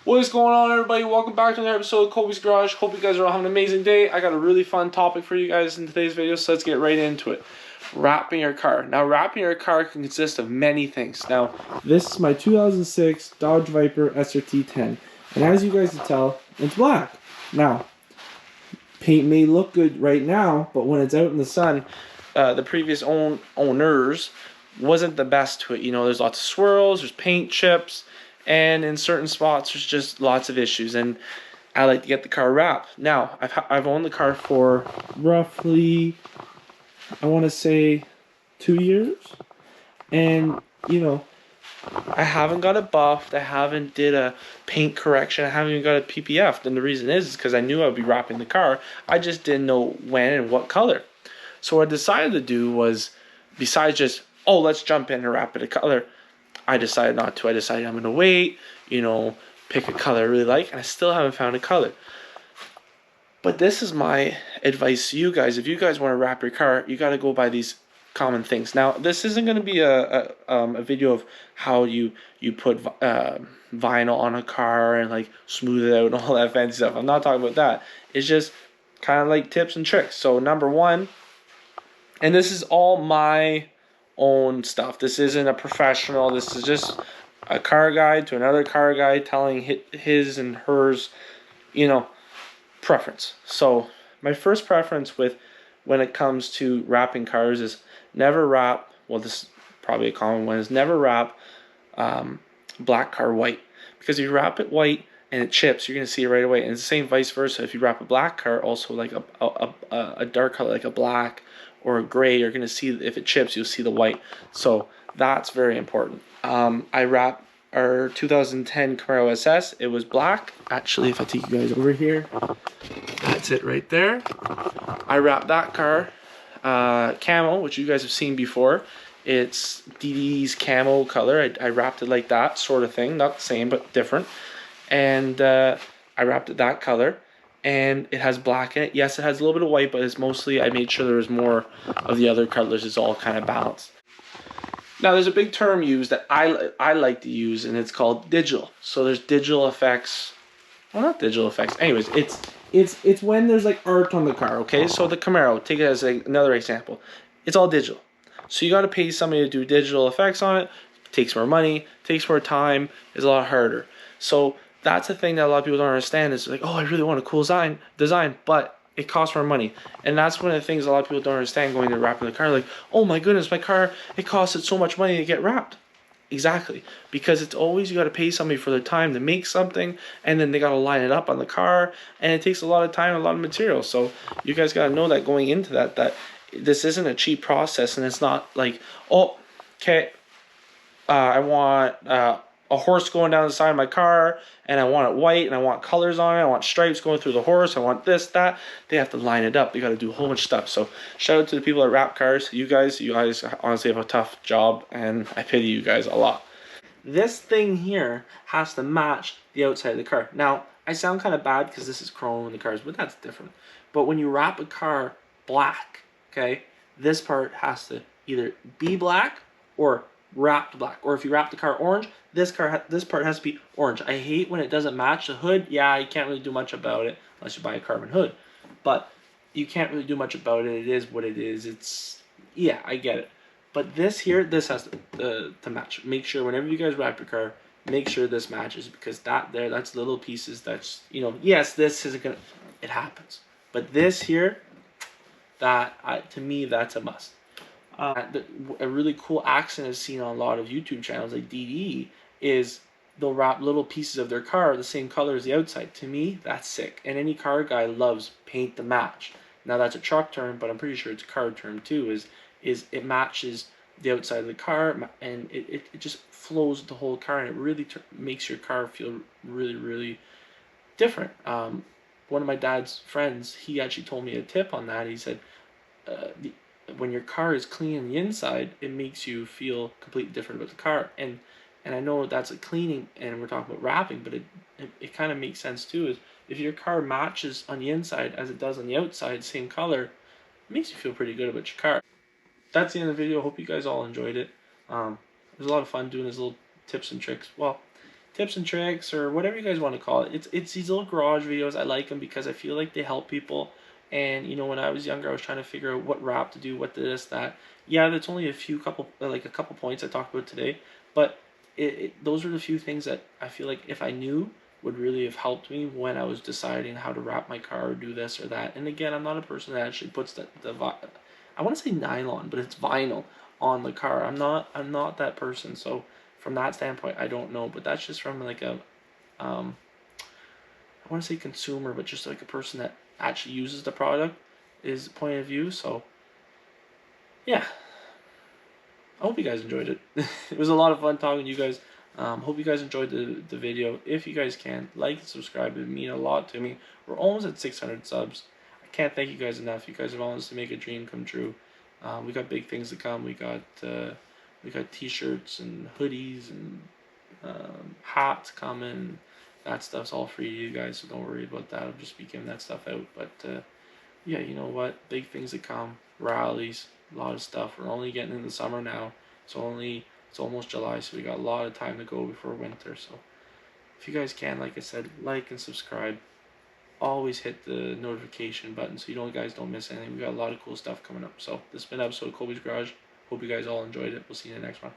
What is going on, everybody? Welcome back to another episode of Kobe's Garage. Hope you guys are all having an amazing day. I got a really fun topic for you guys in today's video, so let's get right into it. Wrapping your car. Now, wrapping your car can consist of many things. Now, this is my 2006 Dodge Viper SRT10, and as you guys can tell, it's black. Now, paint may look good right now, but when it's out in the sun, the previous owners wasn't the best to it. You know, there's lots of swirls, there's paint chips, and in certain spots there's just lots of issues, and I like to get the car wrapped. Now, I've owned the car for roughly, I want to say, 2 years, and you know, I haven't got it buffed, I haven't did a paint correction, I haven't even got it PPF'd, and the reason is because I knew I would be wrapping the car. I just didn't know when and what color. So what I decided to do was, besides just, oh, let's jump in and wrap it a color, I decided not to. I decided I'm going to wait, you know, pick a color I really like, and I still haven't found a color. But this is my advice to you guys. If you guys want to wrap your car, you got to go by these common things. Now, this isn't going to be a video of how you put vinyl on a car and like smooth it out and all that fancy stuff. I'm not talking about that. It's just kind of like tips and tricks. So number one, and this is all my own stuff. This isn't a professional. This is just a car guy to another car guy telling his and hers, you know, preference. So my first preference when it comes to wrapping cars is never wrap, well, this is probably a common one, is never wrap black car white. Because if you wrap it white and it chips, you're going to see it right away. And it's the same vice versa. If you wrap a black car, also like a dark color, like a black or a gray, you're going to see, if it chips, you'll see the white. So that's very important. I wrapped our 2010 Camaro SS. It was black. Actually, if I take you guys over here, that's it right there. I wrapped that car camo, which you guys have seen before. It's DD's camo color. I wrapped it like that sort of thing. Not the same, but different. And I wrapped it that color. And it has black in it. Yes, it has a little bit of white, but it's mostly, I made sure there was more of the other colors. It's all kind of balanced. Now, there's a big term used that I like to use, and it's called digital. So there's digital effects. Well, not digital effects. Anyways, it's when there's like art on the car, okay? So the Camaro, take it as another example. It's all digital. So you got to pay somebody to do digital effects on it. It takes more money, takes more time, it's a lot harder. So that's the thing that a lot of people don't understand, is like, oh, I really want a cool design, but it costs more money. And that's one of the things a lot of people don't understand going to wrapping the car. Like, oh my goodness, my car, it costed so much money to get wrapped. Exactly. Because it's always, you got to pay somebody for their time to make something, and then they got to line it up on the car, and it takes a lot of time and a lot of material. So you guys got to know that going into that this isn't a cheap process, and it's not like, oh, okay, I want a horse going down the side of my car, and I want it white, and I want colors on it, I want stripes going through the horse, I want this, that. They have to line it up. They got to do a whole bunch of stuff. So shout out to the people that wrap cars. You guys honestly have a tough job, and I pity you guys a lot. This thing here has to match the outside of the car. Now, I sound kind of bad because this is chrome in the cars, but that's different. But when you wrap a car black, okay, this part has to either be black or wrapped black. Or if you wrap the car orange, this part has to be orange. I hate when it doesn't match the hood. Yeah, you can't really do much about it unless you buy a carbon hood, but you can't really do much about it. It is what it is. It's, yeah, I get it. But this here, this has to match. Make sure whenever you guys wrap your car, make sure this matches, because that's little pieces that's, you know, yes, this isn't gonna, it happens, but this here, to me, that's a must. A really cool accent I've seen on a lot of YouTube channels like DD is they'll wrap little pieces of their car the same color as the outside. To me, that's sick. And any car guy loves paint the match. Now, that's a truck term, but I'm pretty sure it's a car term too, is it matches the outside of the car, and it just flows the whole car, and it really makes your car feel really, really different. One of my dad's friends, he actually told me a tip on that. He said, when your car is clean on the inside, it makes you feel completely different about the car. And I know that's a cleaning, and we're talking about wrapping, but it kind of makes sense too. Is if your car matches on the inside as it does on the outside, same color, it makes you feel pretty good about your car. That's the end of the video. Hope you guys all enjoyed it. It was a lot of fun doing these little tips and tricks. Well, tips and tricks or whatever you guys want to call it. It's these little garage videos. I like them because I feel like they help people. And you know, when I was younger, I was trying to figure out what wrap to do, what this, that. Yeah, that's only a couple points I talked about today, but those are the few things that I feel like if I knew would really have helped me when I was deciding how to wrap my car or do this or that. And again, I'm not a person that actually puts I want to say nylon, but it's vinyl on the car. I'm not that person. So from that standpoint, I don't know, but that's just from like a um, I want to say consumer, but just like a person that actually uses the product is point of view. So yeah, I hope you guys enjoyed it. It was a lot of fun talking to you guys. Hope you guys enjoyed the video. If you guys can, like and subscribe. It would mean a lot to me. We're almost at 600 subs. I can't thank you guys enough. You guys have honestly make a dream come true. We got big things to come. We got t-shirts and hoodies and hats coming. That stuff's all free to you guys, so don't worry about that. I'll just be giving that stuff out. But yeah, you know what? Big things to come. Rallies, a lot of stuff. We're only getting in the summer now. It's almost July, so we got a lot of time to go before winter. So if you guys can, like I said, like and subscribe. Always hit the notification button so you guys don't miss anything. We got a lot of cool stuff coming up. So this has been an episode of Colby's Garage. Hope you guys all enjoyed it. We'll see you in the next one.